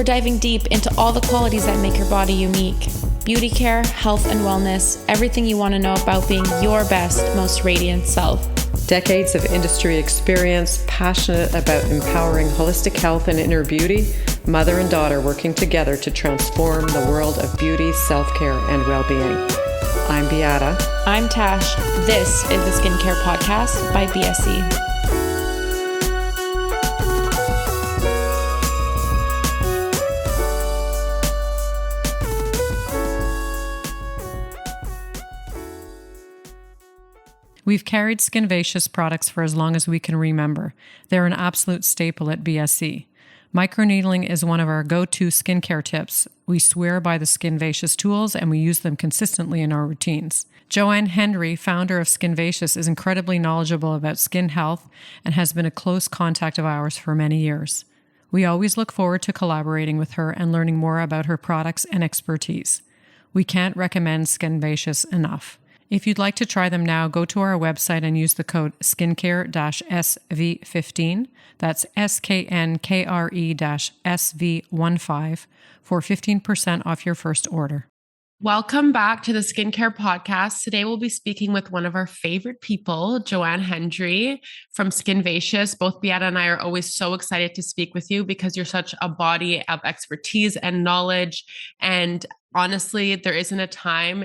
We're diving deep into all the qualities that make your body unique. Beauty care, health and wellness, everything you want to know about being your best, most radiant self. Decades of industry experience, passionate about empowering holistic health and inner beauty, mother and daughter working together to transform the world of beauty, self-care, and well-being. I'm Beata. I'm Tash. This is the Skincare Podcast by BSE. We've carried Skinvacious products for as long as we can remember. They're an absolute staple at BSE. Microneedling is one of our go-to skincare tips. We swear by the Skinvacious tools and we use them consistently in our routines. Joanne Hendry, founder of Skinvacious, is incredibly knowledgeable about skin health and has been a close contact of ours for many years. We always look forward to collaborating with her and learning more about her products and expertise. We can't recommend Skinvacious enough. If you'd like to try them now, go to our website and use the code skincare-SV15, that's SKNKRE-SV15, for 15% off your first order. Welcome back to the Skincare Podcast. Today we'll be speaking with one of our favorite people, Joanne Hendry from Skinvacious. Both Beata and I are always so excited to speak with you because you're such a body of expertise and knowledge. And honestly, there isn't a time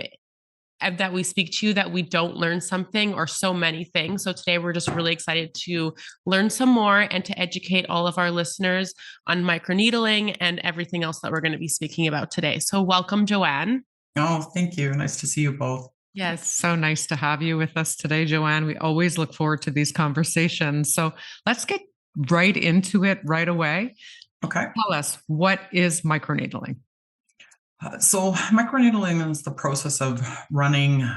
that we speak to you that we don't learn something or so many things. So today we're just really excited to learn some more and to educate all of our listeners on microneedling and everything else that we're going to be speaking about today. So welcome, Joanne. Oh, thank you. Nice to see you both. Yes, so nice to have you with us today, Joanne. We always look forward to these conversations. So let's get right into it right away. Okay. Tell us, what is microneedling? So microneedling is the process of running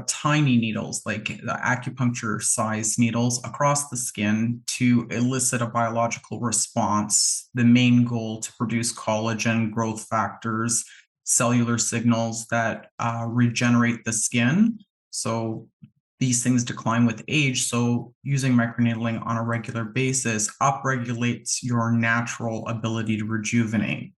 tiny needles, like the acupuncture size needles, across the skin to elicit a biological response. The main goal to produce collagen, growth factors, cellular signals that regenerate the skin. So these things decline with age. So using microneedling on a regular basis upregulates your natural ability to rejuvenate.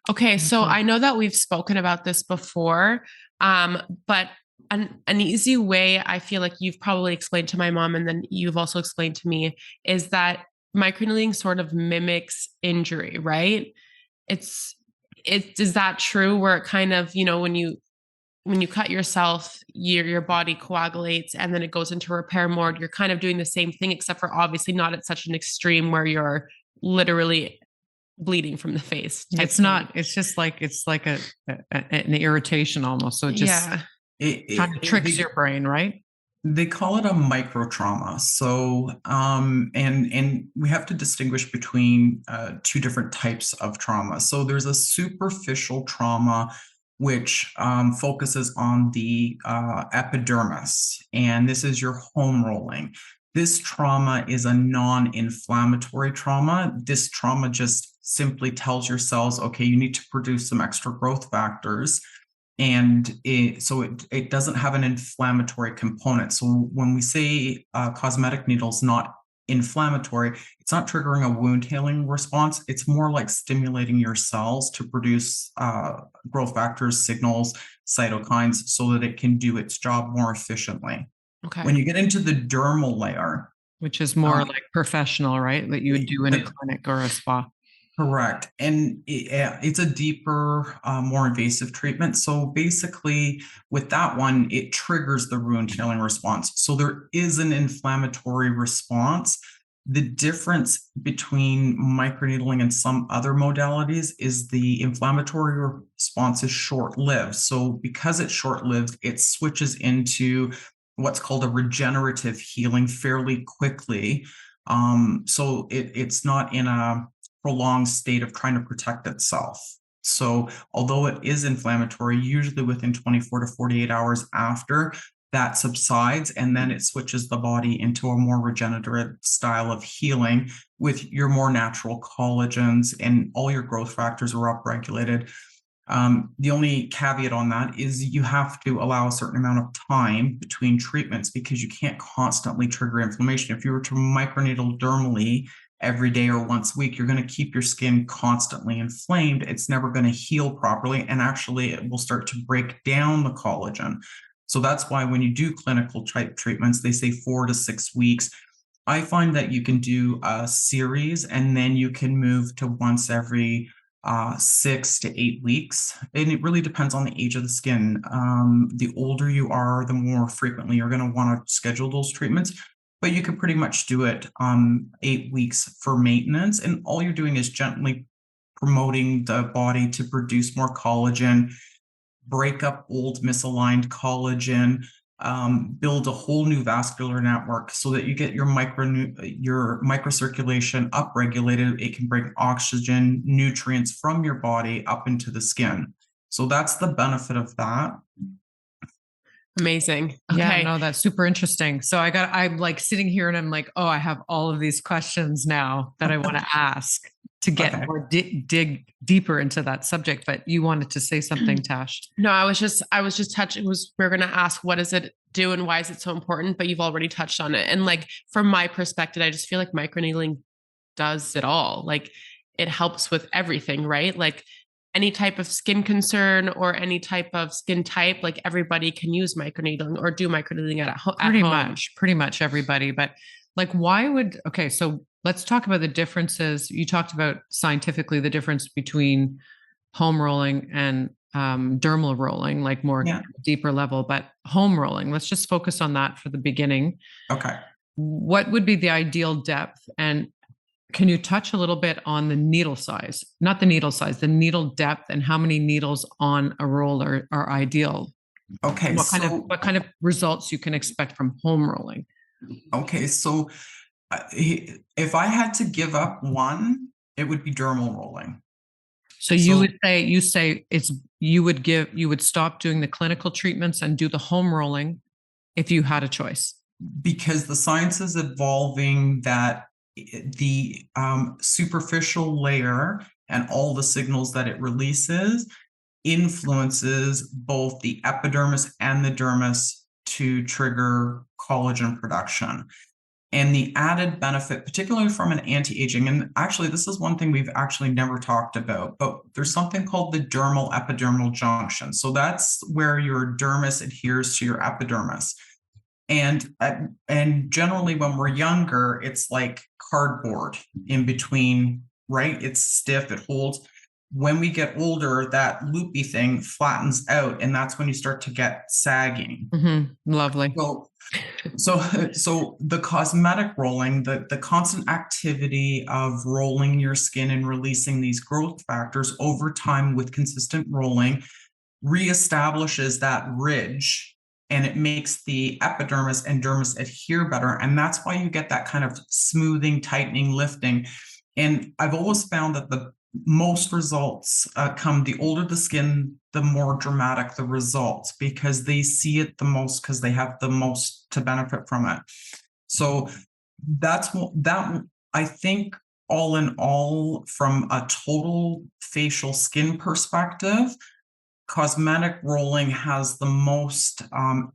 Okay, so I know that we've spoken about this before, but an easy way I feel like you've probably explained to my mom and then you've also explained to me is that microneedling sort of mimics injury, right? Is that true where it kind of, when you cut yourself, your body coagulates and then it goes into repair mode, you're kind of doing the same thing, except for obviously not at such an extreme where you're literally bleeding from the face. It's not, it's just like, it's like an irritation almost. So it just kind of tricks your brain, right? They call it a microtrauma. So, and we have to distinguish between two different types of trauma. So there's a superficial trauma, which focuses on the epidermis, and this is your home rolling. This trauma is a non-inflammatory trauma. This trauma just simply tells your cells, okay, you need to produce some extra growth factors. And it doesn't have an inflammatory component. So when we say cosmetic needles not inflammatory, it's not triggering a wound healing response. It's more like stimulating your cells to produce growth factors, signals, cytokines, so that it can do its job more efficiently. Okay. When you get into the dermal layer, which is more like professional, right? That you would do in a clinic or a spa. Correct. And it's a deeper, more invasive treatment. So basically with that one, it triggers the wound healing response. So there is an inflammatory response. The difference between microneedling and some other modalities is the inflammatory response is short-lived. So because it's short-lived, it switches into what's called a regenerative healing fairly quickly. So it's not in a prolonged state of trying to protect itself. So although it is inflammatory, usually within 24 to 48 hours after, that subsides, and then it switches the body into a more regenerative style of healing with your more natural collagens, and all your growth factors are upregulated. The only caveat on that is you have to allow a certain amount of time between treatments because you can't constantly trigger inflammation. If you were to microneedle dermally every day or once a week, you're going to keep your skin constantly inflamed. It's never going to heal properly. And actually, it will start to break down the collagen. So that's why when you do clinical type treatments, they say 4 to 6 weeks. I find that you can do a series and then you can move to once every 6 to 8 weeks. And it really depends on the age of the skin. The older you are, the more frequently you're going to want to schedule those treatments. But you can pretty much do it 8 weeks for maintenance. And all you're doing is gently promoting the body to produce more collagen, break up old misaligned collagen, build a whole new vascular network so that you get your microcirculation upregulated. It can bring oxygen, nutrients from your body up into the skin. So that's the benefit of that. Amazing. Okay. Yeah, no, that's super interesting. So I'm like sitting here and I'm like, oh, I have all of these questions now that I want to ask to get more dig deeper into that subject. But you wanted to say something, Tash. No, I was just touching, we're going to ask, what does it do and why is it so important? But you've already touched on it. And like, from my perspective, I just feel like microneedling does it all. Like, it helps with everything, right? Like, any type of skin concern or any type of skin type, like everybody can use microneedling or do microneedling at home. Pretty much everybody. But like, so let's talk about the differences. You talked about scientifically the difference between home rolling and dermal rolling, like more deeper level, but home rolling, let's just focus on that for the beginning. Okay. What would be the ideal depth? And can you touch a little bit on the needle size, not the needle size, the needle depth, and how many needles on a roller are ideal? Okay. What kind of results you can expect from home rolling? Okay. So if I had to give up one, it would be dermal rolling. So you would stop doing the clinical treatments and do the home rolling if you had a choice. Because the science is evolving that the superficial layer and all the signals that it releases influences both the epidermis and the dermis to trigger collagen production. And the added benefit, particularly from an anti-aging, and actually this is one thing we've actually never talked about, but there's something called the dermal epidermal junction. So that's where your dermis adheres to your epidermis. And generally when we're younger, it's like cardboard in between, right? It's stiff, it holds. When we get older, that loopy thing flattens out, and that's when you start to get sagging. Mm-hmm. Lovely. So the cosmetic rolling, the constant activity of rolling your skin and releasing these growth factors over time with consistent rolling reestablishes that ridge, and it makes the epidermis and dermis adhere better. And that's why you get that kind of smoothing, tightening, lifting. And I've always found that the most results come the older the skin, the more dramatic the results, because they see it the most, because they have the most to benefit from it. So that I think, all in all, from a total facial skin perspective, cosmetic rolling has the most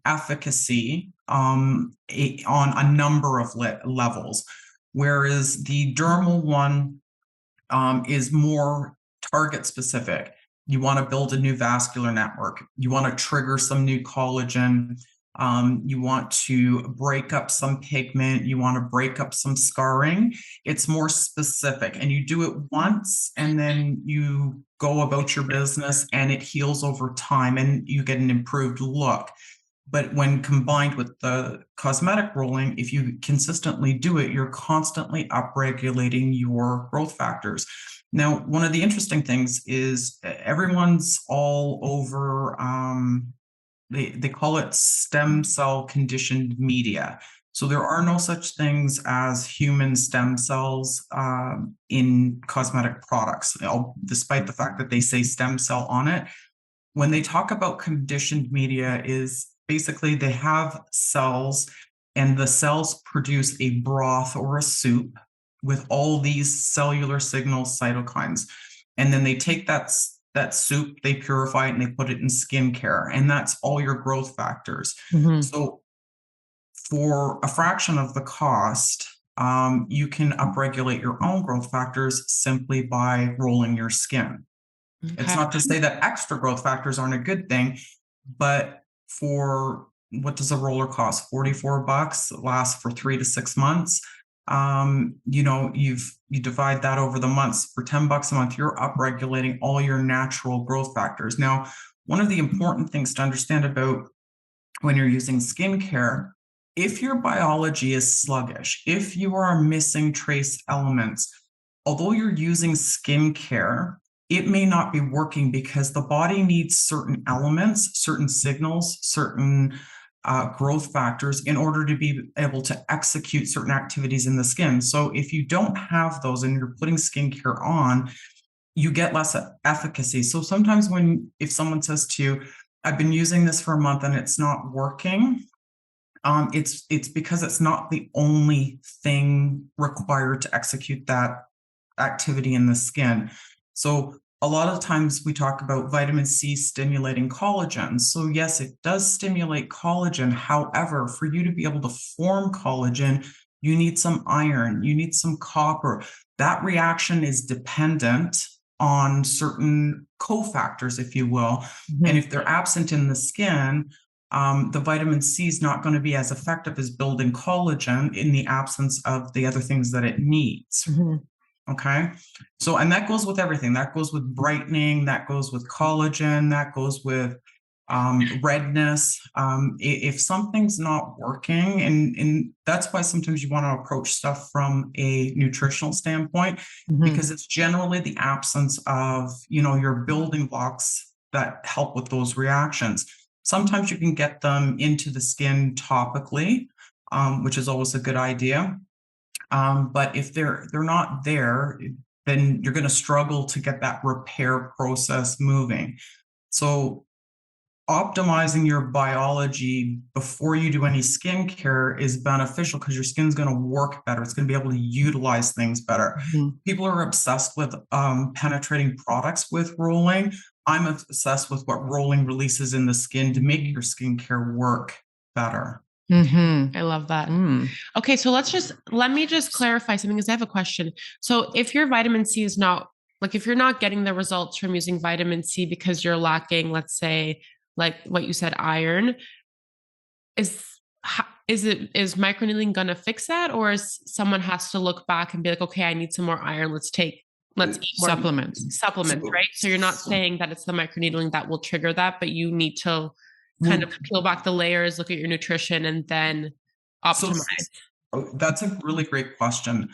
efficacy on a number of levels, whereas the dermal one is more target specific. You want to build a new vascular network. You want to trigger some new collagen. You want to break up some pigment. You want to break up some scarring. It's more specific, and you do it once and then you go about your business, and it heals over time and you get an improved look. But when combined with the cosmetic rolling, if you consistently do it, you're constantly upregulating your growth factors. Now, one of the interesting things is everyone's all over, they call it stem cell conditioned media. So there are no such things as human stem cells in cosmetic products, despite the fact that they say stem cell on it. When they talk about conditioned media, is basically they have cells, and the cells produce a broth or a soup with all these cellular signals, cytokines. And then they take that soup, they purify it, and they put it in skincare. And that's all your growth factors. Mm-hmm. So for a fraction of the cost, you can upregulate your own growth factors simply by rolling your skin. Okay. It's not to say that extra growth factors aren't a good thing, but for what does a roller cost? $44. It lasts for 3 to 6 months. You divide that over the months. For $10 a month, you're upregulating all your natural growth factors. Now, one of the important things to understand about when you're using skincare, if your biology is sluggish, if you are missing trace elements, although you're using skincare, it may not be working because the body needs certain elements, certain signals, certain growth factors in order to be able to execute certain activities in the skin. So if you don't have those and you're putting skincare on, you get less efficacy. So sometimes if someone says to you, I've been using this for a month and it's not working, it's because it's not the only thing required to execute that activity in the skin. So a lot of times we talk about vitamin C stimulating collagen. So yes, it does stimulate collagen. However, for you to be able to form collagen, you need some iron, you need some copper. That reaction is dependent on certain cofactors, if you will. Mm-hmm. And if they're absent in the skin, the vitamin C is not going to be as effective as building collagen in the absence of the other things that it needs. Mm-hmm. Okay. So, and that goes with everything. That goes with brightening, that goes with collagen, that goes with redness. If something's not working, and that's why sometimes you want to approach stuff from a nutritional standpoint, mm-hmm. because it's generally the absence of, your building blocks that help with those reactions. Sometimes you can get them into the skin topically, which is always a good idea. But if they're not there, then you're going to struggle to get that repair process moving. So optimizing your biology before you do any skincare is beneficial because your skin's going to work better. It's going to be able to utilize things better. Mm-hmm. People are obsessed with penetrating products with rolling. I'm obsessed with what rolling releases in the skin to make your skincare work better. Mm-hmm. I love that. Okay, so let me just clarify something because I have a question. So if your vitamin C is not, if you're not getting the results from using vitamin C because you're lacking, let's say, like what you said, iron, is microneedling going to fix that, or is someone has to look back and be like, okay, I need some more iron. Let's eat more supplements, right? So you're not saying that it's the microneedling that will trigger that, but you need to kind of peel back the layers, look at your nutrition, and then optimize. That's a really great question.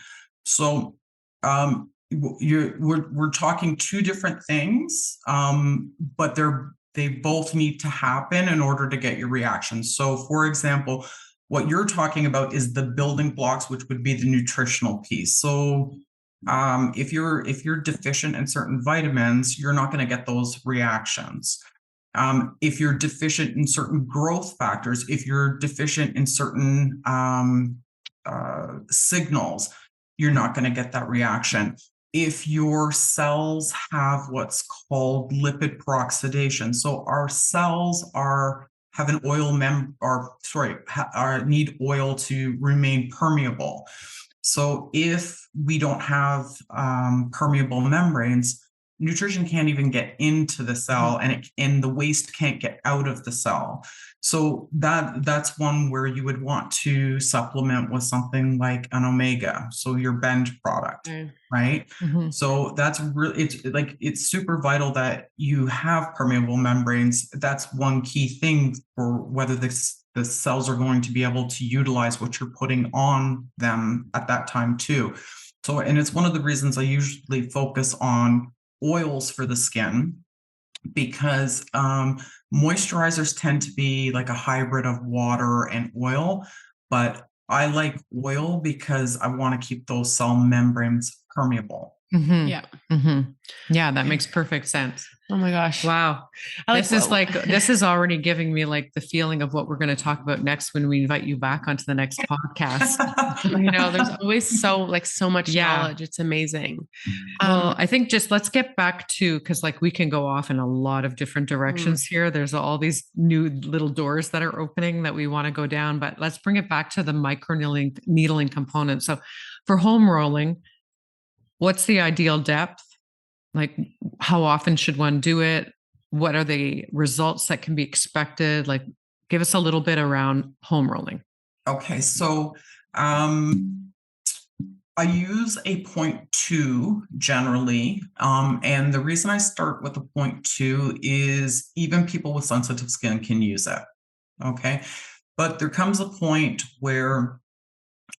So we're talking two different things, but they both need to happen in order to get your reaction. So for example, what you're talking about is the building blocks, which would be the nutritional piece. So if you're deficient in certain vitamins, you're not going to get those reactions. If you're deficient in certain growth factors, if you're deficient in certain signals, you're not going to get that reaction. If your cells have what's called lipid peroxidation, so our cells have an oil need oil to remain permeable. So if we don't have permeable membranes, nutrition can't even get into the cell, and the waste can't get out of the cell. So that's one where you would want to supplement with something like an omega, so your Bend product, right? Mm-hmm. So that's really, it's super vital that you have permeable membranes. That's one key thing for whether the cells are going to be able to utilize what you're putting on them at that time too. So, and it's one of the reasons I usually focus on oils for the skin, because moisturizers tend to be like a hybrid of water and oil, but I like oil because I want to keep those cell membranes permeable. Mm-hmm. Yeah. Mm-hmm. Yeah, that makes perfect sense. Oh my gosh. Wow. This is already giving me like the feeling of what we're going to talk about next when we invite you back onto the next podcast. There's always so much knowledge. It's amazing. Well, I think just let's get back to, because like we can go off in a lot of different directions here. There's all these new little doors that are opening that we want to go down, but let's bring it back to the needling component. So for home rolling, what's the ideal depth? Like, how often should one do it? What are the results that can be expected? Like, give us a little bit around home rolling. Okay, so I use a 0.2 generally. And the reason I start with a 0.2 is even people with sensitive skin can use it. Okay. But there comes a point where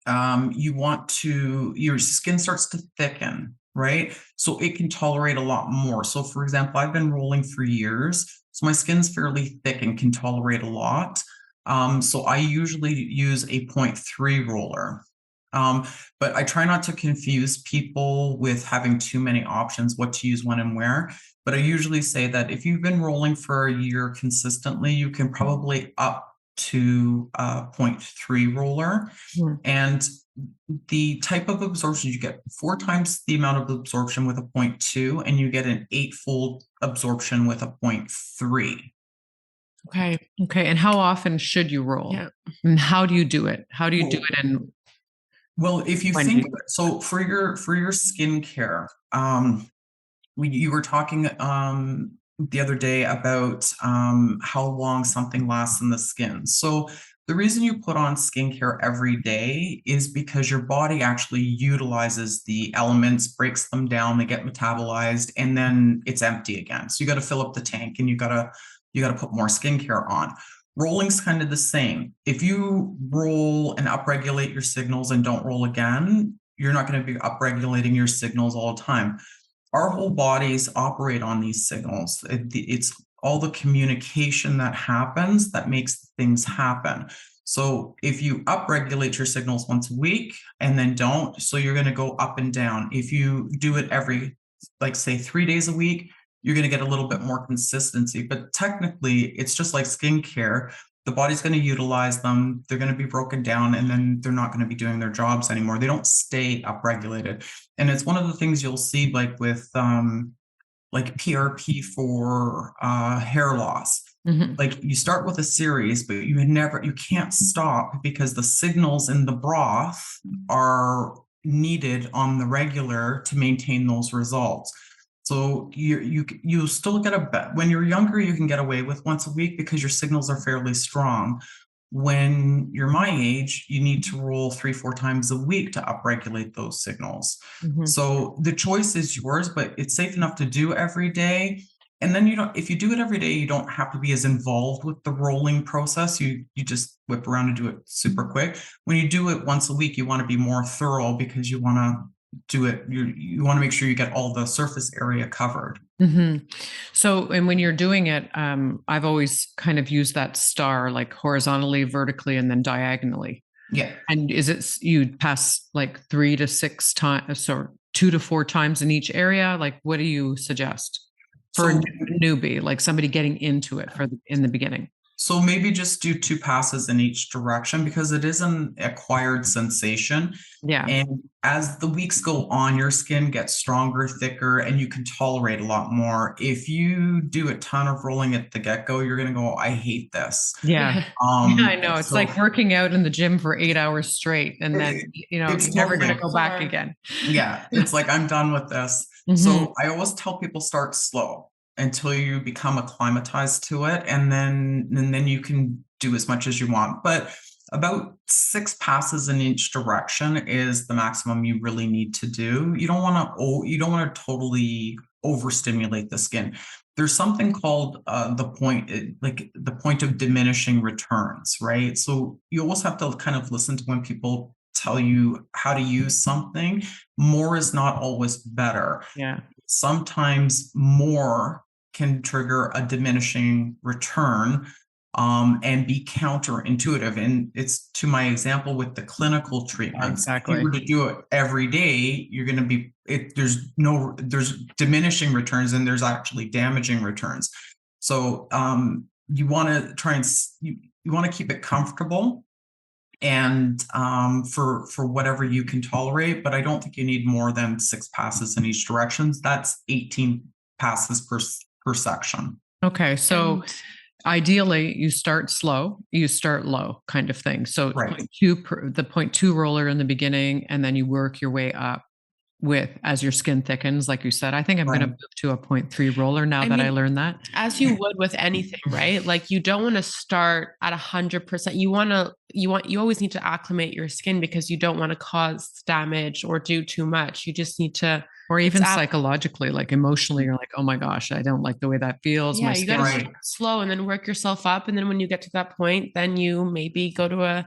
your skin starts to thicken, right? So it can tolerate a lot more. So for example, I've been rolling for years, so my skin's fairly thick and can tolerate a lot. So I usually use a 0.3 roller. But I try not to confuse people with having too many options, what to use when and where. But I usually say that if you've been rolling for a year consistently, you can probably up to a 0.3 roller. And the type of absorption, you get 4 times the amount of absorption with a 0.2, and you get an 8-fold absorption with a 0.3. Okay. And how often should you roll? Yeah. And how do you do it? How do you do it? And well, if you think so, for your skincare, you were talking the other day about how long something lasts in the skin. So the reason you put on skincare every day is because your body actually utilizes the elements, breaks them down, they get metabolized, and then it's empty again. So you got to fill up the tank, and you got to put more skincare on. Rolling's kind of the same. If you roll and upregulate your signals and don't roll again, you're not going to be upregulating your signals all the time. Our whole bodies operate on these signals. It's all the communication that happens that makes things happen. So if you upregulate your signals once a week and then don't, so you're going to go up and down. If you do it every, like say 3 days a week, you're going to get a little bit more consistency. But technically, it's just like skincare. The body's going to utilize them. They're going to be broken down, and then they're not going to be doing their jobs anymore. They don't stay upregulated. And it's one of the things you'll see like with like PRP for hair loss. Like you start with a series, but you can't stop because the signals in the broth are needed on the regular to maintain those results. So you still get when you're younger, you can get away with once a week because your signals are fairly strong. When you're my age, you need to roll 3-4 times a week to upregulate those signals. So the choice is yours, but it's safe enough to do every day. And then if you do it every day, you don't have to be as involved with the rolling process. You just whip around and do it super quick. When you do it once a week, you want to be more thorough because you want to do it. You want to make sure you get all the surface area covered. So, and when you're doing it, I've always kind of used that star like horizontally, vertically, and then diagonally. Yeah. And is it you pass like 3 to 6 times or 2 to 4 times in each area? Like, what do you suggest for a newbie, like somebody getting into it in the beginning? So maybe just do 2 passes in each direction because it is an acquired sensation. Yeah. And as the weeks go on, your skin gets stronger, thicker, and you can tolerate a lot more. If you do a ton of rolling at the get-go, you're going to go, I hate this. Yeah. I know. It's like working out in the gym for 8 hours straight. And then, you're never going to go back again. Yeah. It's like, I'm done with this. So I always tell people start slow until you become acclimatized to it. And then you can do as much as you want. But about 6 passes in each direction is the maximum you really need to do. You don't want to totally overstimulate the skin. There's something called the point of diminishing returns, right? So you always have to kind of listen to when people tell you how to use something. More is not always better. Yeah. Sometimes more can trigger a diminishing return and be counterintuitive. And it's to my example with the clinical treatments. Exactly. If you were to do it every day, you're going to be, there's diminishing returns and there's actually damaging returns. So you want to try and you want to keep it comfortable and for whatever you can tolerate, but I don't think you need more than 6 passes in each direction. That's 18 passes per section. Okay, so ideally you start slow, you start low, kind of thing. So Right. the 0.2 roller in the beginning, and then you work your way up as your skin thickens, like you said. I think I'm going to move to a 0.3 roller now that I learned that. As you would with anything, right? Like you don't want to start at 100%. You always need to acclimate your skin because you don't want to cause damage or do too much. You just need to, or even psychologically, like emotionally, you're like, oh my gosh, I don't like the way that feels. Yeah, you got to start slow and then work yourself up. And then when you get to that point, then you maybe go to a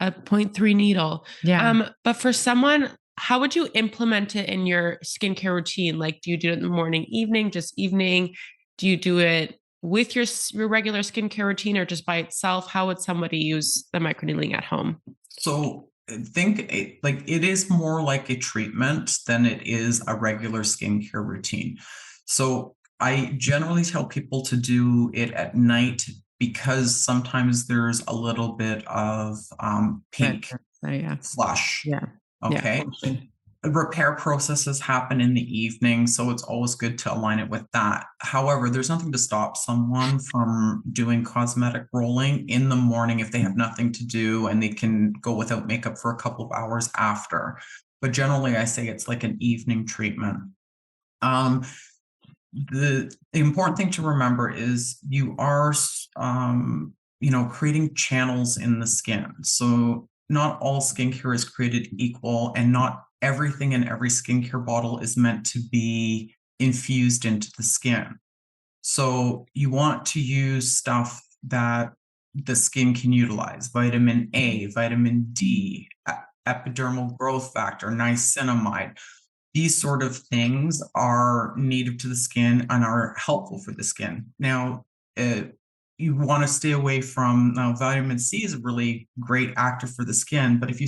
0.3 needle. Yeah. But for someone, how would you implement it in your skincare routine? Like, do you do it in the morning, evening, just evening? Do you do it with your regular skincare routine or just by itself? How would somebody use the microneedling at home? So think it is more like a treatment than it is a regular skincare routine. So I generally tell people to do it at night because sometimes there's a little bit of pink flush. Yeah. Okay. Yeah. Repair processes happen in the evening, so it's always good to align it with that. However, there's nothing to stop someone from doing cosmetic rolling in the morning if they have nothing to do and they can go without makeup for a couple of hours after. But generally, I say it's like an evening treatment. The important thing to remember is you are, creating channels in the skin. So not all skincare is created equal, and not everything in every skincare bottle is meant to be infused into the skin. So you want to use stuff that the skin can utilize: vitamin A, vitamin D, epidermal growth factor, niacinamide. These sort of things are native to the skin and are helpful for the skin. Now, you want to stay away from vitamin C is a really great active for the skin, but if you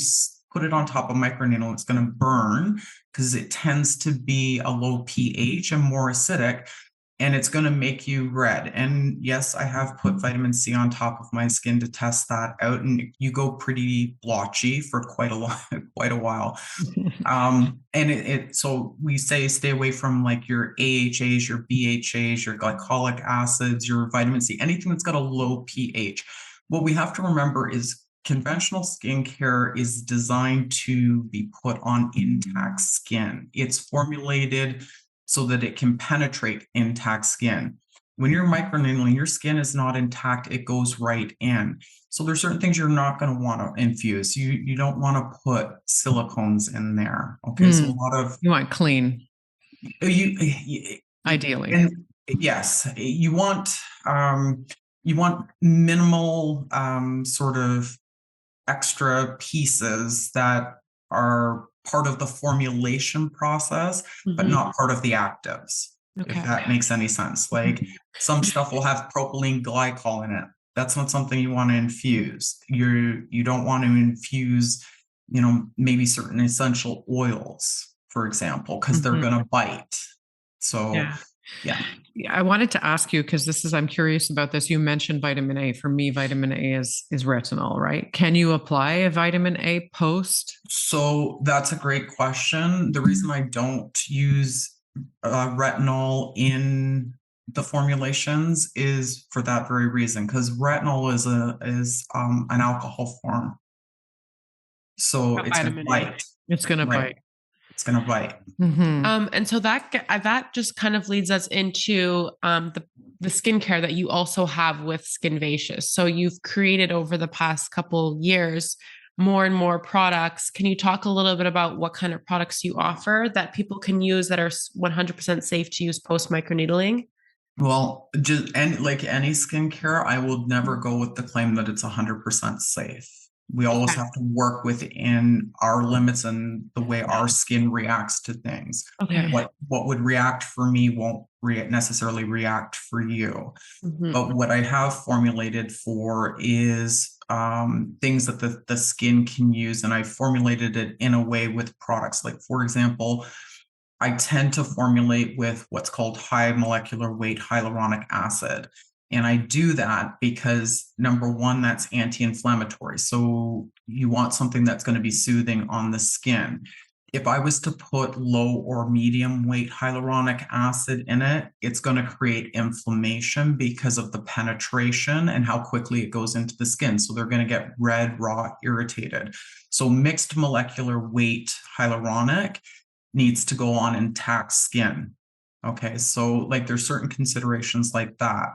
put it on top of microneedle, it's going to burn because it tends to be a low pH and more acidic, and it's going to make you red. And yes, I have put vitamin C on top of my skin to test that out, and you go pretty blotchy for quite a while. So we say stay away from like your AHAs, your BHAs, your glycolic acids, your vitamin C, anything that's got a low pH. What we have to remember is conventional skincare is designed to be put on intact skin. It's formulated so that it can penetrate intact skin. When you're microneedling, your skin is not intact, it goes right in. So there's certain things you're not going to want to infuse. You don't want to put silicones in there. Okay. So a lot of you want clean. Ideally. And yes, you want minimal sort of extra pieces that are part of the formulation process, but not part of the actives. Okay. If that makes any sense. Like some stuff will have propylene glycol in it. That's not something you want to infuse. You don't want to infuse, maybe certain essential oils, for example, because they're going to bite. So yeah. I wanted to ask you, because I'm curious about this. You mentioned vitamin A. For me, vitamin A is retinol, right? Can you apply a vitamin A post? So that's a great question. The reason I don't use retinol in the formulations is for that very reason, because retinol is an alcohol form. So it's going to bite. It's going to bite. It's going to bite. And so that just kind of leads us into the skincare that you also have with Skinvacious. So you've created over the past couple years more and more products. Can you talk a little bit about what kind of products you offer that people can use that are 100% safe to use post microneedling? Well, like any skincare, I will never go with the claim that it's 100% safe. We always have to work within our limits and the way our skin reacts to things. Okay. What would react for me won't necessarily react for you. Mhm. But what I have formulated for is things that the skin can use, and I formulated it in a way with products. Like, for example, I tend to formulate with what's called high molecular weight hyaluronic acid. And I do that because, number one, that's anti-inflammatory. So you want something that's going to be soothing on the skin. If I was to put low or medium weight hyaluronic acid in it, it's going to create inflammation because of the penetration and how quickly it goes into the skin. So they're going to get red, raw, irritated. So mixed molecular weight hyaluronic needs to go on intact skin. Okay, so like there's certain considerations like that.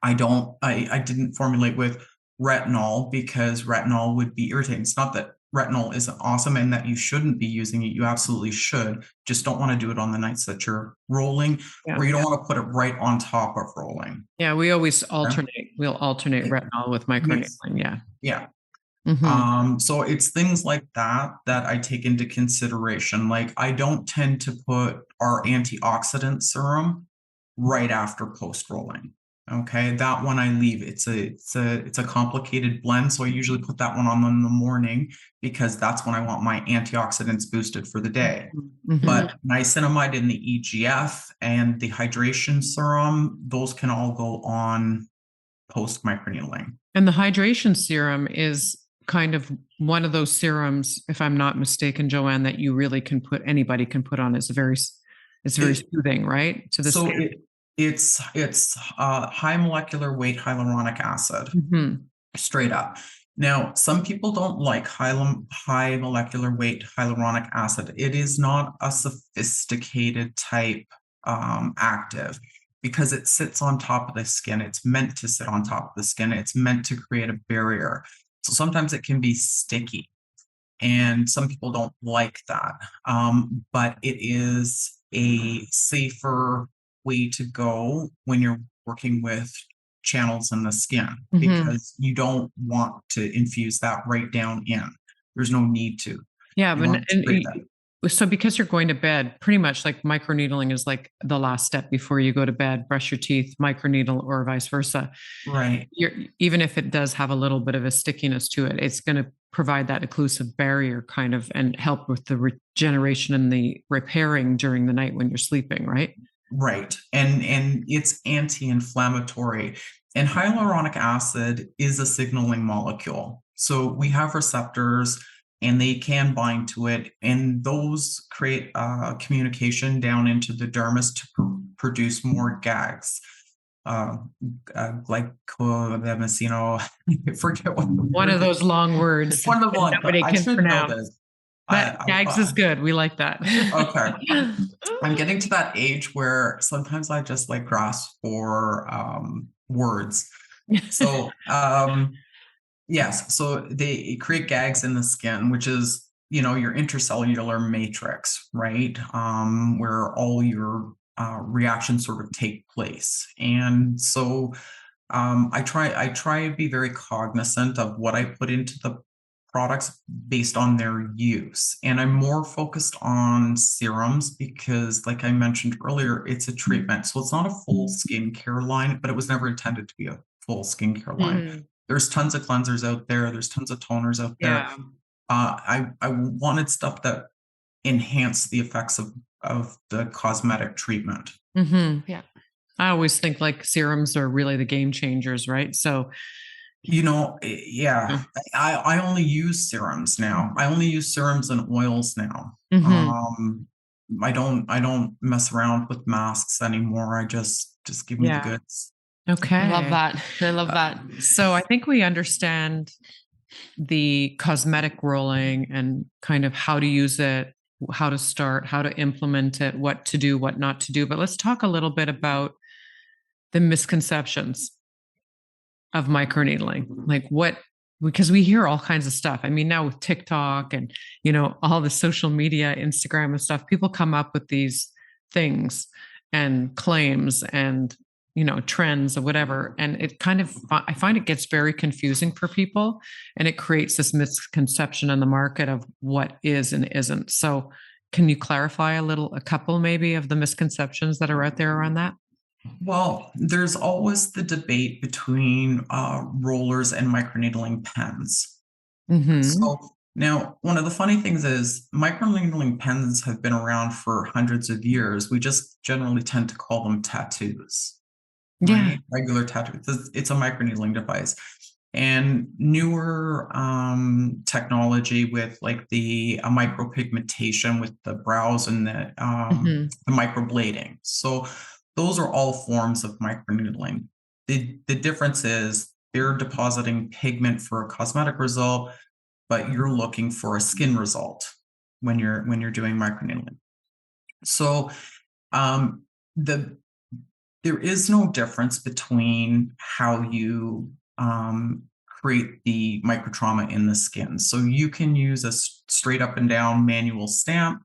I didn't formulate with retinol because retinol would be irritating. It's not that retinol isn't awesome and that you shouldn't be using it. You absolutely should. Just don't want to do it on the nights that you're rolling, or you don't want to put it right on top of rolling. Yeah, we always alternate. We'll alternate retinol with microneedling. Yeah. Yeah. Mm-hmm. So it's things like that I take into consideration. Like, I don't tend to put our antioxidant serum right after post rolling. Okay, that one I leave. It's a complicated blend, so I usually put that one on in the morning because that's when I want my antioxidants boosted for the day. Mm-hmm. But niacinamide in the EGF and the hydration serum, those can all go on post microneedling. And the hydration serum is kind of one of those serums, if I'm not mistaken, Joanne, that you really can put, anybody can put on. It's very soothing, right? To the skin. It's high molecular weight hyaluronic acid, straight up. Now, some people don't like high molecular weight hyaluronic acid. It is not a sophisticated type active because it sits on top of the skin. It's meant to sit on top of the skin. It's meant to create a barrier. So sometimes it can be sticky, and some people don't like that. But it is a safer way to go when you're working with channels in the skin, because you don't want to infuse that right down in. There's no need to. Yeah, so because you're going to bed, pretty much like microneedling is like the last step before you go to bed, brush your teeth, microneedle, or vice versa. Right. Even if it does have a little bit of a stickiness to it, it's going to provide that occlusive barrier kind of and help with the regeneration and the repairing during the night when you're sleeping, right? Right. And it's anti-inflammatory. And hyaluronic acid is a signaling molecule. So we have receptors and they can bind to it. And those create communication down into the dermis to produce more gags. Glycosaminoglycano, I forget what one of those long words. One of the long, nobody I can should pronounce. know this. Gags is good. We like that. Okay. I'm getting to that age where sometimes I just like grasp for words. So yes, so they create gags in the skin, which is, your intercellular matrix, right? Where all your reactions sort of take place. And so I try to be very cognizant of what I put into the products based on their use. And I'm more focused on serums because, like I mentioned earlier, it's a treatment. So it's not a full skincare line, but it was never intended to be a full skincare line. There's tons of cleansers out there. There's tons of toners out there. Yeah. I wanted stuff that enhanced the effects of the cosmetic treatment. Yeah. I always think like serums are really the game changers, right? So yeah, I only use serums now. I only use serums and oils now. I don't mess around with masks anymore. I just give me the goods. Okay. I love that. So I think we understand the cosmetic rolling and kind of how to use it, how to start, how to implement it, what to do, what not to do. But let's talk a little bit about the misconceptions of microneedling. Like because we hear all kinds of stuff. I mean, now with TikTok and, all the social media, Instagram and stuff, people come up with these things and claims, and trends or whatever. And it kind of, I find it gets very confusing for people, and it creates this misconception in the market of what is and isn't. So can you clarify a couple maybe of the misconceptions that are out there around that? Well, there's always the debate between rollers and microneedling pens. So now, one of the funny things is microneedling pens have been around for hundreds of years. We just generally tend to call them tattoos, right? Regular tattoos. It's a microneedling device. And newer technology with like the micropigmentation with the brows and the microblading. So those are all forms of microneedling. The difference is they're depositing pigment for a cosmetic result, but you're looking for a skin result when you're doing microneedling. So there is no difference between how you create the microtrauma in the skin. So you can use a straight up and down manual stamp,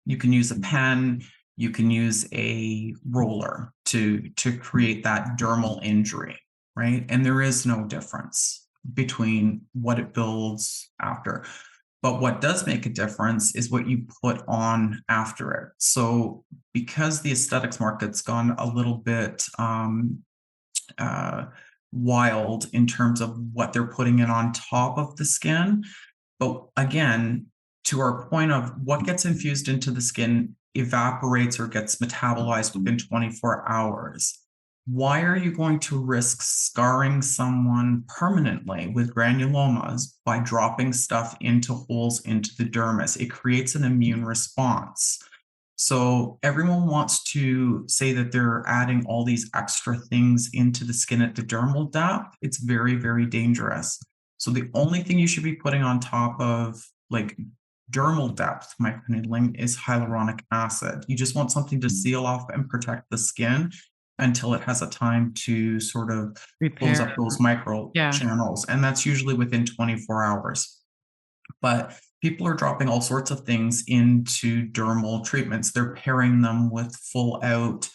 you can use a pen, you can use a roller to create that dermal injury, right? And there is no difference between what it builds after. But what does make a difference is what you put on after it. So because the aesthetics market's gone a little bit wild in terms of what they're putting in on top of the skin. But again, to our point of what gets infused into the skin evaporates or gets metabolized within 24 hours. Why are you going to risk scarring someone permanently with granulomas by dropping stuff into holes into the dermis? It creates an immune response. So everyone wants to say that they're adding all these extra things into the skin at the dermal depth. It's very, very dangerous. So the only thing you should be putting on top of like dermal depth microneedling is hyaluronic acid. You just want something to seal off and protect the skin until it has a time to sort of close up those micro channels. And that's usually within 24 hours. But people are dropping all sorts of things into dermal treatments. They're pairing them with full out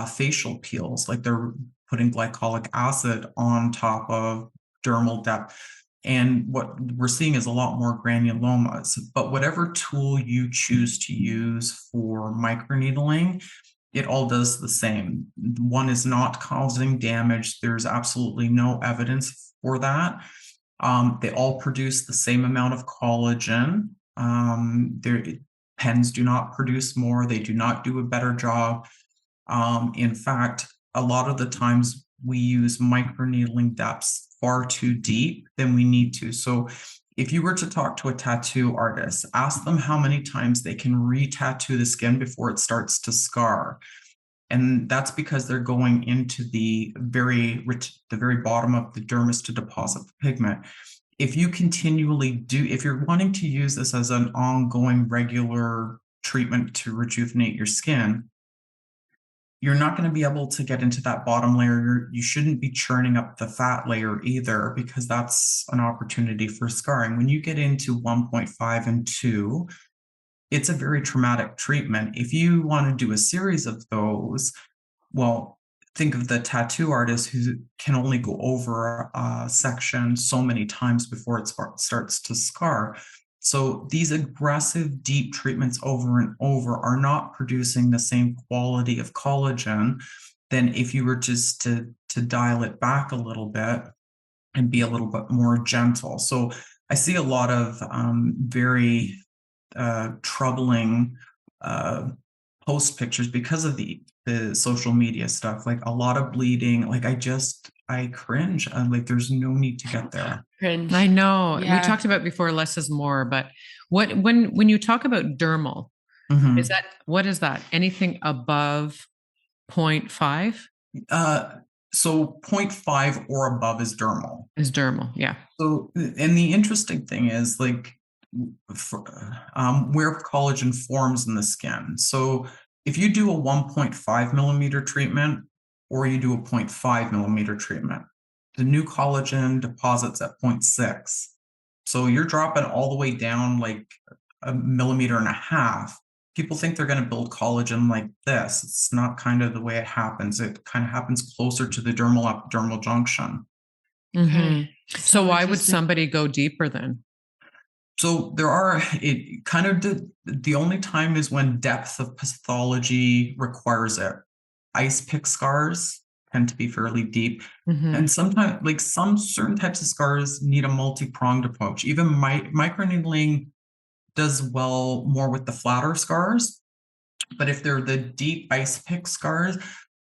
facial peels, like they're putting glycolic acid on top of dermal depth. And what we're seeing is a lot more granulomas. But whatever tool you choose to use for microneedling, it all does the same. One is not causing damage. There's absolutely no evidence for that. They all produce the same amount of collagen. Pens do not produce more. They do not do a better job. In fact, a lot of the times we use microneedling depths far too deep than we need to. So if you were to talk to a tattoo artist, ask them how many times they can re-tattoo the skin before it starts to scar. And that's because they're going into the very bottom of the dermis to deposit the pigment. If you if you're wanting to use this as an ongoing regular treatment to rejuvenate your skin, you're not going to be able to get into that bottom layer. You shouldn't be churning up the fat layer either, because that's an opportunity for scarring. When you get into 1.5 and 2, it's a very traumatic treatment. If you want to do a series of those, well, think of the tattoo artist who can only go over a section so many times before it starts to scar. So these aggressive, deep treatments over and over are not producing the same quality of collagen than if you were just to dial it back a little bit and be a little bit more gentle. So I see a lot of very troubling post pictures because of the social media stuff, like a lot of bleeding. Like I cringe. I'm like, there's no need to get there. Cringe. I know. Yeah. We talked about before, less is more, but when you talk about dermal, what is that? Anything above 0.5? So 0.5 or above is dermal. Is dermal, yeah. So, and the interesting thing is like where collagen forms in the skin. So if you do a 1.5 millimeter treatment or you do a 0.5 millimeter treatment, the new collagen deposits at 0.6. So you're dropping all the way down like 1.5 millimeters. people think they're going to build collagen like this. It's not kind of the way it happens. It kind of happens closer to the dermal epidermal junction. Okay. So why would somebody go deeper then? So it kind of the only time is when depth of pathology requires it. Ice pick scars tend to be fairly deep. And sometimes, like some certain types of scars need a multi-pronged approach. Even microneedling does well more with the flatter scars. But if they're the deep ice pick scars,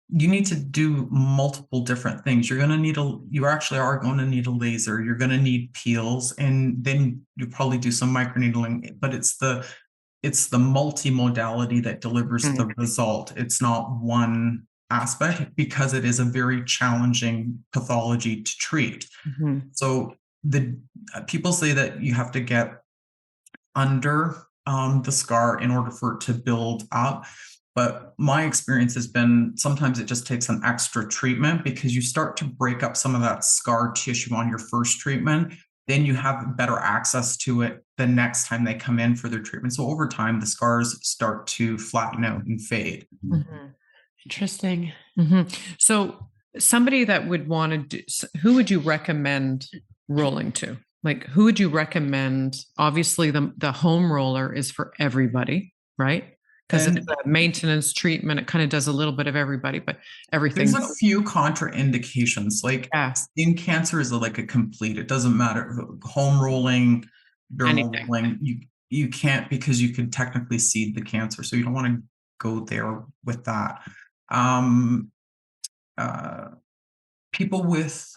you need to do multiple different things. You actually are going to need a laser. You're going to need peels, and then you probably do some microneedling. But it's the multimodality that delivers the result. It's not one aspect, because it is a very challenging pathology to treat. So the people say that you have to get under the scar in order for it to build up. But my experience has been sometimes it just takes an extra treatment, because you start to break up some of that scar tissue on your first treatment. Then you have better access to it the next time they come in for their treatment. So over time, the scars start to flatten out and fade. Interesting. So somebody that would want to do, who would you recommend rolling to? Like, who would you recommend? Obviously, the home roller is for everybody, right? Because it's a maintenance treatment. It kind of does a little bit of everybody, but everything. There's a few contraindications. Like skin cancer is like a complete. It doesn't matter. Home rolling, dermal rolling, you can't, because you could technically seed the cancer. So you don't want to go there with that. People with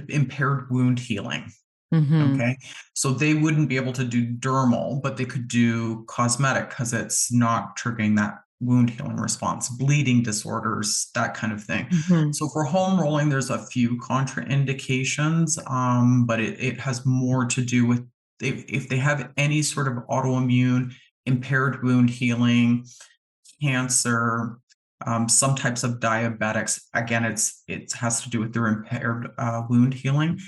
impaired wound healing. Okay. So they wouldn't be able to do dermal, but they could do cosmetic, because it's not triggering that wound healing response, bleeding disorders, that kind of thing. So for home rolling, there's a few contraindications, but it has more to do with if they have any sort of autoimmune, impaired wound healing, cancer, some types of diabetics. Again, it has to do with their impaired wound healing.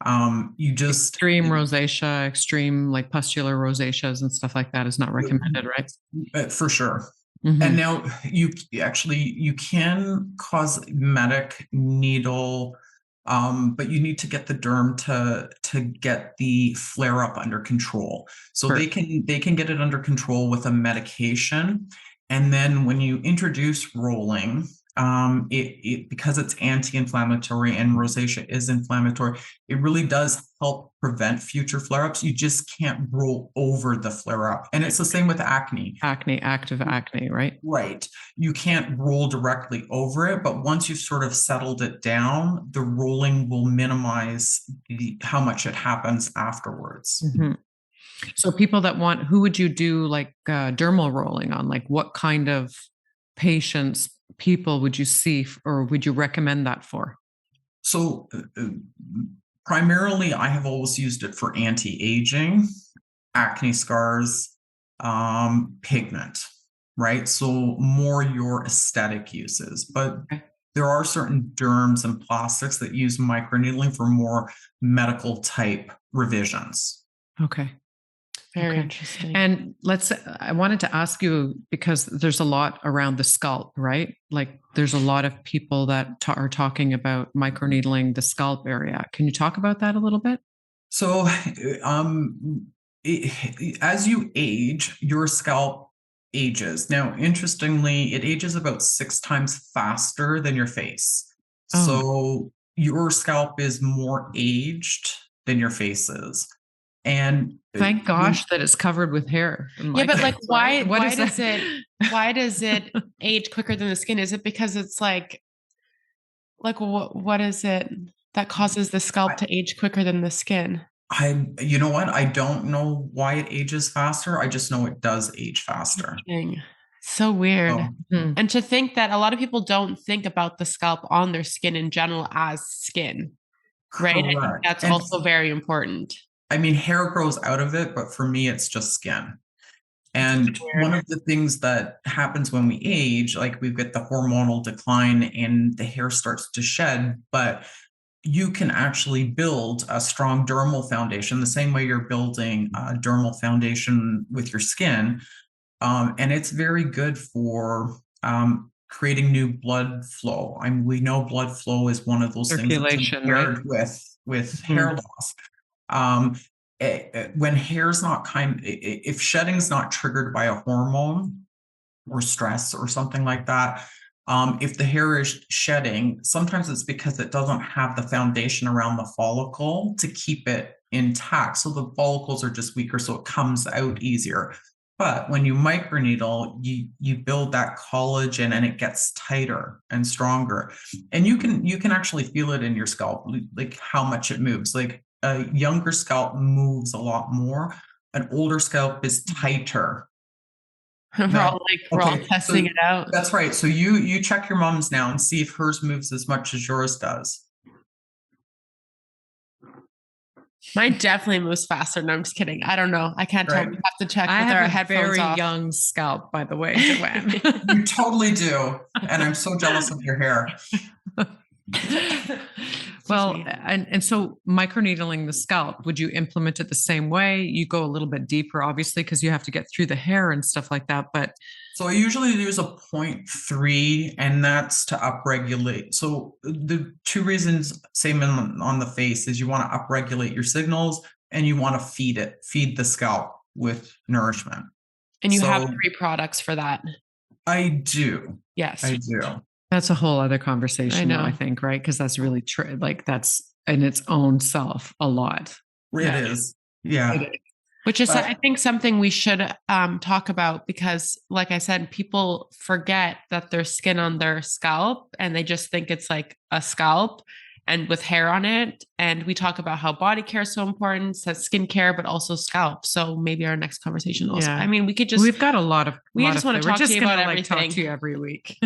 Extreme rosacea, extreme like pustular rosaceas and stuff like that is not recommended, right? For sure. And now you can cosmetic needle, but you need to get the derm to get the flare up under control. So they can get it under control with a medication. And then when you introduce rolling, because it's anti-inflammatory and rosacea is inflammatory, it really does help prevent future flare-ups. You just can't roll over the flare-up. And it's the same with active acne, right? Right. You can't roll directly over it, but once you've sort of settled it down, the rolling will minimize how much it happens afterwards. So people that who would you do like dermal rolling on? Like what kind of people would you see, or would you recommend that for? So primarily, I have always used it for anti-aging, acne scars, pigment, right? So more your aesthetic uses, but there are certain derms and plastics that use microneedling for more medical type revisions. Okay. Very interesting. And I wanted to ask you, because there's a lot around the scalp, right? Like there's a lot of people that are talking about microneedling the scalp area. Can you talk about that a little bit? So as you age, your scalp ages. Now, interestingly, it ages about 6 times faster than your face. So your scalp is more aged than your face is. And thank gosh that it's covered with hair. Yeah, but like, why does it age quicker than the skin? Is it because it's like what is it that causes the scalp to age quicker than the skin? You know what? I don't know why it ages faster. I just know it does age faster. So weird. And to think that a lot of people don't think about the scalp on their skin in general as skin, right? I think that's also very important. I mean, hair grows out of it, but for me, it's just skin. And one of the things that happens when we age, like we get the hormonal decline and the hair starts to shed, but you can actually build a strong dermal foundation the same way you're building a dermal foundation with your skin. And it's very good for creating new blood flow. I mean, we know blood flow is one of those things that's Circulation, impaired with hair loss. When hair's not if shedding's not triggered by a hormone or stress or something like that, if the hair is shedding, sometimes it's because it doesn't have the foundation around the follicle to keep it intact. So the follicles are just weaker, so it comes out easier. But when you microneedle, you build that collagen and it gets tighter and stronger. And you can actually feel it in your scalp, like how much it moves. Like a younger scalp moves a lot more. An older scalp is tighter. We're all testing it out. That's right. So you check your mom's now and see if hers moves as much as yours does. Mine definitely moves faster. No, I'm just kidding. I don't know. I can't tell. We have to check I with have our a headphones very off. young scalp, by the way, Joanne. You totally do. And I'm so jealous of your hair. Well, and so microneedling the scalp, would you implement it the same way? You go a little bit deeper, obviously, because you have to get through the hair and stuff like that. But so I usually use a 0.3, and that's to upregulate. So the two reasons, same on the face, is you want to upregulate your signals and you want to feed the scalp with nourishment. And you have 3 products for that. I do. Yes, I do. That's a whole other conversation, I think, right? Because that's really that's in its own self a lot. It is. Yeah. Which is, I think, something we should talk about, because, like I said, people forget that there's skin on their scalp and they just think it's like a scalp and with hair on it. And we talk about how body care is so important, so skin care, but also scalp. So maybe our next conversation also. Yeah. I mean, we've got a lot of. We just want to talk to you about everything. Talk to you every week.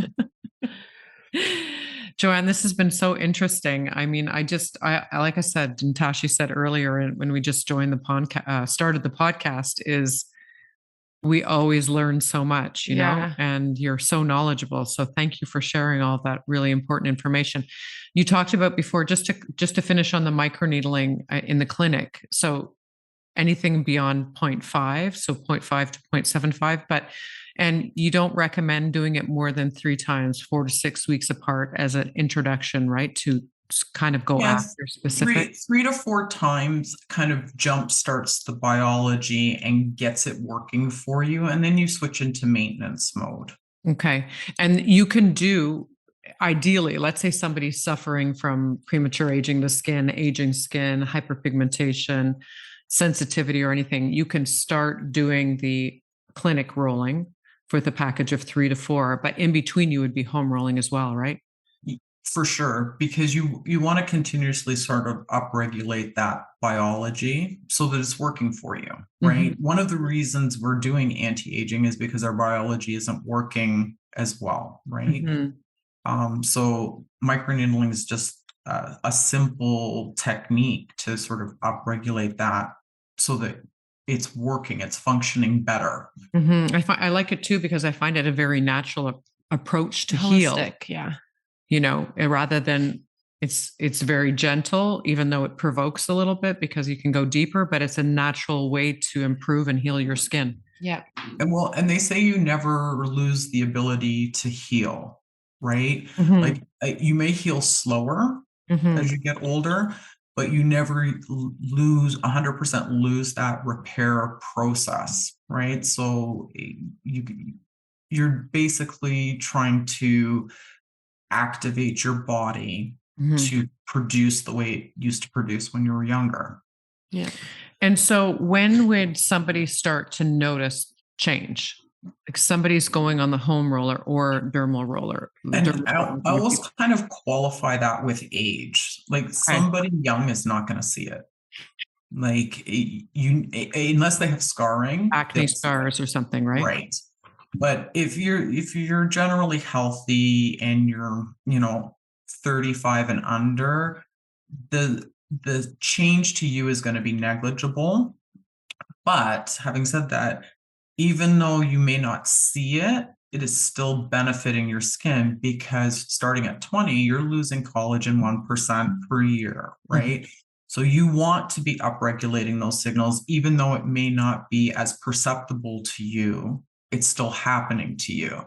Joanne, this has been so interesting. I mean, I like I said, and Tashi said earlier when we just joined the podcast, started the podcast, is we always learn so much, you know, and you're so knowledgeable. So thank you for sharing all that really important information. You talked about before, just to finish on the microneedling in the clinic. So anything beyond 0.5, so 0.5 to 0.75, and you don't recommend doing it more than 3 times, 4 to 6 weeks apart as an introduction, right? To kind of go after specific. 3 to 4 times kind of jump starts the biology and gets it working for you. And then you switch into maintenance mode. Okay. And you can do, ideally, let's say somebody's suffering from premature aging aging skin, hyperpigmentation, sensitivity or anything, you can start doing the clinic rolling with a package of 3 to 4, but in between you would be home rolling as well, right? For sure, because you want to continuously sort of upregulate that biology so that it's working for you, right? Mm-hmm. One of the reasons we're doing anti-aging is because our biology isn't working as well, right? Mm-hmm. So microneedling is just a simple technique to sort of upregulate that so that it's working, it's functioning better. Mm-hmm. I like it too, because I find it a very natural approach to holistic, heal. Yeah. You know, rather than it's very gentle, even though it provokes a little bit because you can go deeper, but it's a natural way to improve and heal your skin. Yeah. And they say you never lose the ability to heal, right? Mm-hmm. Like you may heal slower as you get older, but you never 100% lose that repair process, right? So you're basically trying to activate your body to produce the way it used to produce when you were younger. Yeah. And so when would somebody start to notice change? Like somebody's going on the home roller or dermal roller. I always kind of qualify that with age. Like somebody young is not going to see it. Like unless they have scarring, acne scars or something, right? Right. But if you're generally healthy and you're 35 and under, the change to you is going to be negligible. But having said that, even though you may not see it, it is still benefiting your skin, because starting at 20, you're losing collagen 1% per year, right? So you want to be upregulating those signals, even though it may not be as perceptible to you it's still happening to you.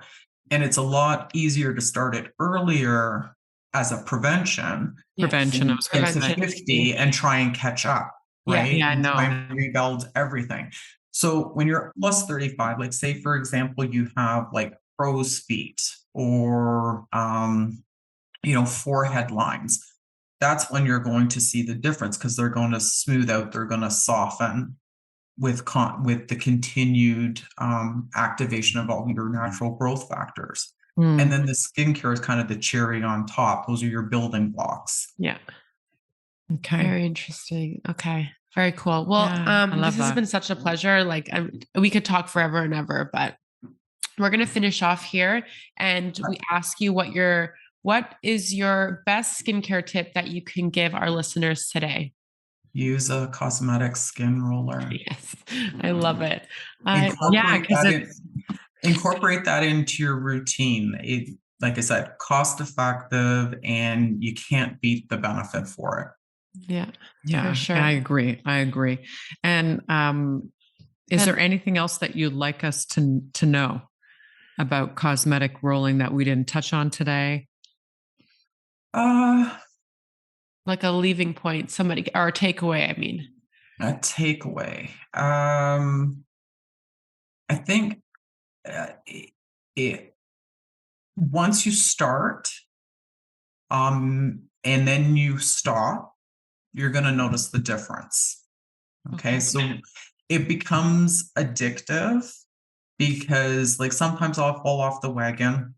And it's a lot easier to start it earlier as a prevention. Prevention. I was going Get to to say. 50 and try and catch up, right? Yeah, I know. Try and rebuild everything. So when you're plus 35, like say, for example, you have like crow's feet or, forehead lines, that's when you're going to see the difference because they're going to smooth out, they're going to soften with the continued activation of all your natural growth factors. And then the skincare is kind of the cherry on top. Those are your building blocks. Yeah. Okay. Very interesting. Okay. Very cool. Well, this has been such a pleasure. Like we could talk forever and ever, but we're going to finish off here. And we ask you what is your best skincare tip that you can give our listeners today? Use a cosmetic skin roller. Yes, I love it. Incorporate that into your routine. Like I said, cost effective, and you can't beat the benefit for it. Yeah, for sure. I agree. And is there anything else that you'd like us to know about cosmetic rolling that we didn't touch on today? Like a leaving point, or a takeaway, I mean. A takeaway. I think once you start, and then you stop, you're going to notice the difference. Okay. So it becomes addictive because like sometimes I'll fall off the wagon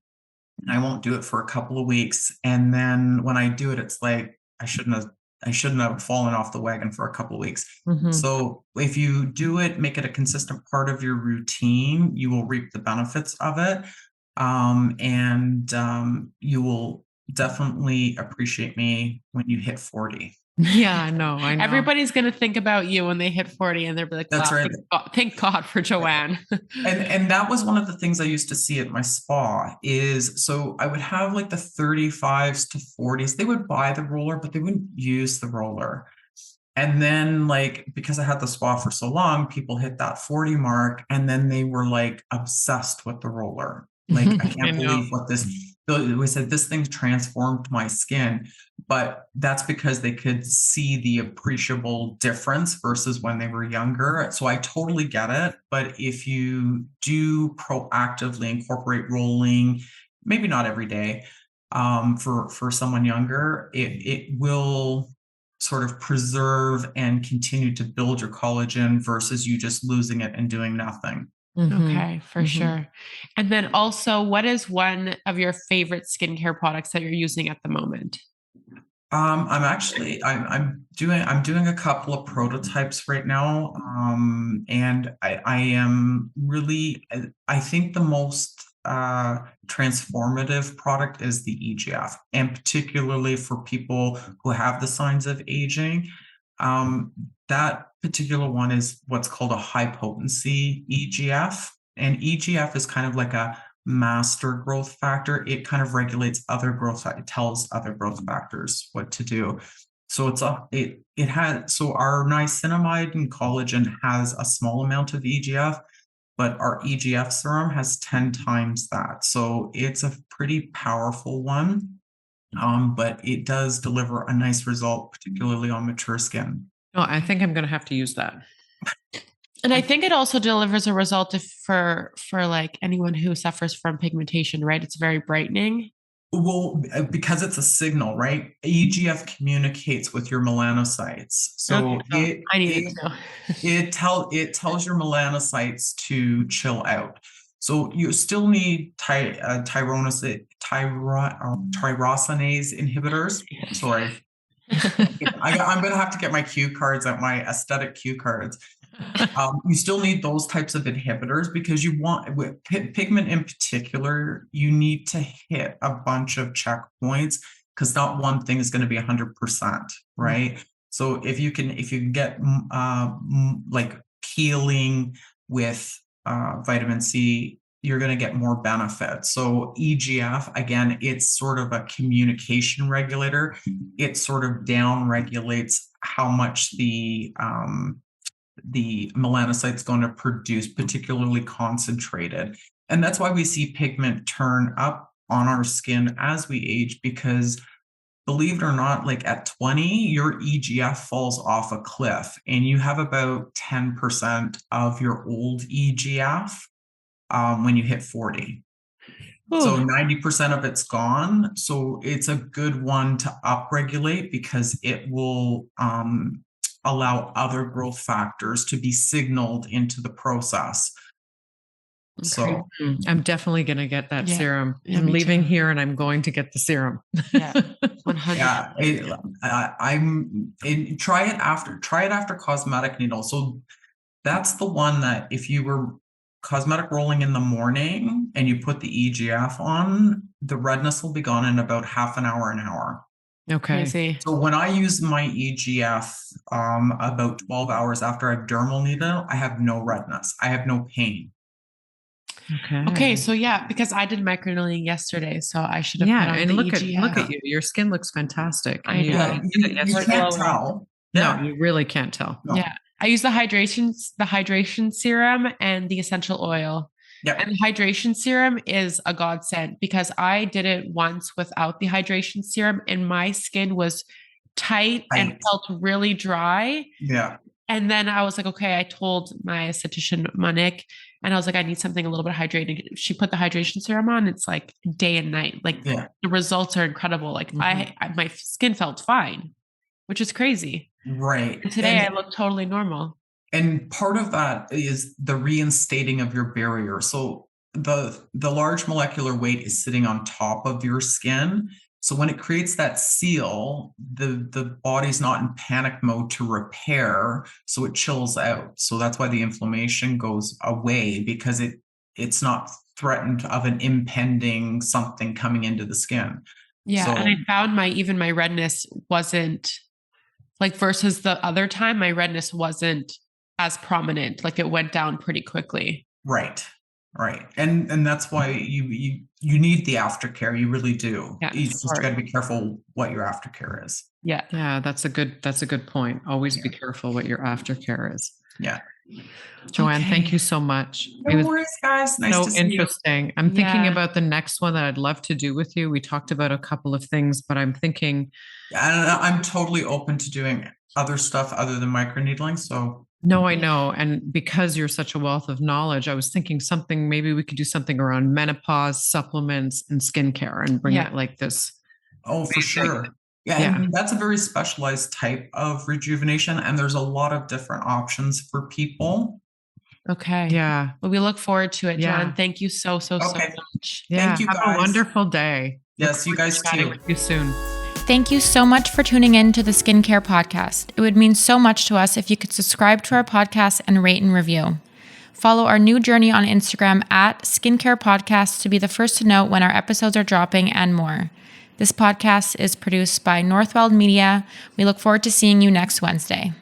and I won't do it for a couple of weeks. And then when I do it, it's like, I shouldn't have fallen off the wagon for a couple of weeks. Mm-hmm. So if you do it, make it a consistent part of your routine, you will reap the benefits of it. And you will definitely appreciate me when you hit 40. Yeah, I know. Everybody's going to think about you when they hit 40 and they'll be like, that's right. Thank God for Joanne. and that was one of the things I used to see at my spa is, so I would have like the 35s to 40s, they would buy the roller, but they wouldn't use the roller. And then like, because I had the spa for so long, people hit that 40 mark and then they were like obsessed with the roller. Like, I can't believe what this, we said this thing transformed my skin, but that's because they could see the appreciable difference versus when they were younger. So I totally get it. But if you do proactively incorporate rolling, maybe not every day, for someone younger, it will sort of preserve and continue to build your collagen versus you just losing it and doing nothing. Mm-hmm. Okay, for sure. And then also, what is one of your favorite skincare products that you're using at the moment? I'm doing a couple of prototypes right now. And I am really, I think the most transformative product is the EGF, and particularly for people who have the signs of aging. That particular one is what's called a high potency EGF, and EGF is kind of like a master growth factor. It kind of regulates other growth. It tells other growth factors what to do. So our niacinamide and collagen has a small amount of EGF, but our EGF serum has 10 times that. So it's a pretty powerful one, but it does deliver a nice result, particularly on mature skin. Oh, I think I'm going to have to use that. And I think it also delivers a result for like anyone who suffers from pigmentation, right? It's very brightening. Well, because it's a signal, right? EGF communicates with your melanocytes. So it tells your melanocytes to chill out. So you still need tyrosinase inhibitors. Sorry. I'm going to have to get my cue cards out, my aesthetic cue cards. You still need those types of inhibitors because you want, with pigment in particular, you need to hit a bunch of checkpoints because not one thing is going to be 100%, right? Mm-hmm. So if you can get like peeling with vitamin C, you're going to get more benefit. So EGF, again, it's sort of a communication regulator. It sort of down regulates how much the the melanocyte's going to produce, particularly concentrated. And that's why we see pigment turn up on our skin as we age, because believe it or not, like at 20, your EGF falls off a cliff and you have about 10% of your old EGF when you hit 40. Ooh. So 90% of it's gone. So it's a good one to upregulate because it will allow other growth factors to be signaled into the process. Okay. So I'm definitely going to get that serum. Yeah, I'm leaving here and I'm going to get the serum. Yeah, 100. Try it after cosmetic needle. So that's the one that if you were cosmetic rolling in the morning and you put the EGF on, the redness will be gone in about half an hour. Okay. Crazy. So when I use my EGF about 12 hours after I've dermal needle, I have no redness. I have no pain. Okay. So yeah, because I did microneedling yesterday, so I should have. Yeah, and look at you. Your skin looks fantastic. I know. You can't tell. No, you really can't tell. No. Yeah, I use the hydration serum and the essential oil. Yeah, and the hydration serum is a godsend because I did it once without the hydration serum, and my skin was tight and felt really dry. Yeah. And then I was like, okay, I told my esthetician, Monique, and I was like, I need something a little bit hydrated. She put the hydration serum on. It's like day and night. Like the results are incredible. Like my skin felt fine, which is crazy. Right. And today I look totally normal. And part of that is the reinstating of your barrier. So the large molecular weight is sitting on top of your skin. So when it creates that seal, the body's not in panic mode to repair, so it chills out. So that's why the inflammation goes away, because it's not threatened of an impending something coming into the skin. Yeah, and I found my redness wasn't like versus the other time, my redness wasn't as prominent. Like it went down pretty quickly. Right. And that's why you need the aftercare. You really do. Yeah, you just got to be careful what your aftercare is. Yeah. Yeah, that's a good point. Always be careful what your aftercare is. Yeah. Joanne, thank you so much. No worries, guys. Nice to see you. Interesting. I'm thinking about the next one that I'd love to do with you. We talked about a couple of things, but I'm thinking. I'm totally open to doing other stuff other than microneedling. So. No, I know. And because you're such a wealth of knowledge, I was thinking maybe we could do something around menopause, supplements, and skincare and bring it like this. Oh, for sure. Yeah. And that's a very specialized type of rejuvenation. And there's a lot of different options for people. Okay. Yeah. Well, we look forward to it, John. Thank you so much. Yeah. Thank you, guys. Have a wonderful day. Yes, you guys too. With you soon. Thank you so much for tuning in to the Skincare Podcast. It would mean so much to us if you could subscribe to our podcast and rate and review. Follow our new journey on Instagram at Skincare Podcast to be the first to know when our episodes are dropping and more. This podcast is produced by Northweld Media. We look forward to seeing you next Wednesday.